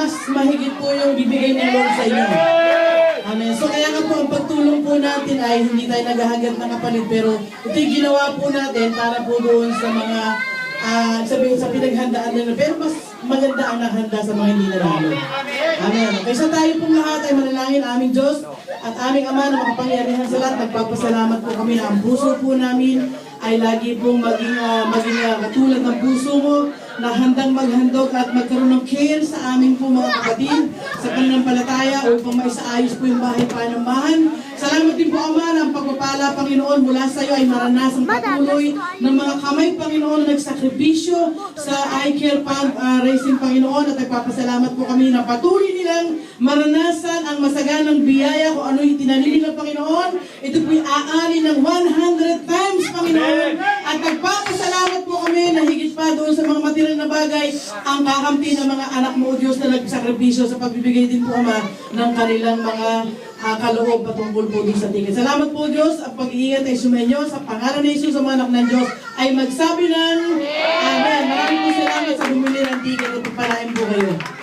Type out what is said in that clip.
mas mahigit po yung bibigay ng Lord sa inyo. Amen. So kaya nga po, ang pagtulong po natin ay hindi tayo naghahagad ng kapalit, pero ito yung ginawa po natin para po doon sa mga sabihin sa pinaghandaan nila. Pero mas maganda ang naghanda sa mga hindi nanalo. Amen. Kaysa tayo pong lahat ay manalangin aming Diyos at aming Ama na makapangyarihan sa lahat. Nagpapasalamat po kami na ang puso po namin ay lagi pong maging katulad ng puso mo na handang maghandog at magkaroon ng care sa aming po mga kapatid sa pananampalataya upang maisaayos po yung bahay panambahan. Salamat din po Ama na ang pagpapala Panginoon mula sa iyo ay maranasang patuloy ng mga kamay Panginoon na nagsakripisyo sa iCare Fund Raising Panginoon at nagpapasalamat po kami na patuloy nilang maranasan ang masaganang biyaya kung ano yung tinanin nila Panginoon. Ito po'y aani ng 100 times Panginoon at nagpapasalamat po kami na higit pa doon sa mga material na bagay ang kakampi ng mga anak mo Diyos na nagsakripisyo sa pagbibigay din po Ama ng kanilang mga kaloob patungkol po din sa ticket. Salamat po Diyos at pag-iingat ay sumenyo sa pangalan ni Jesus, ang anak ng Diyos ay magsabi ng Amen. Maraming po salamat sa bumili ng ticket at pagpalain po kayo.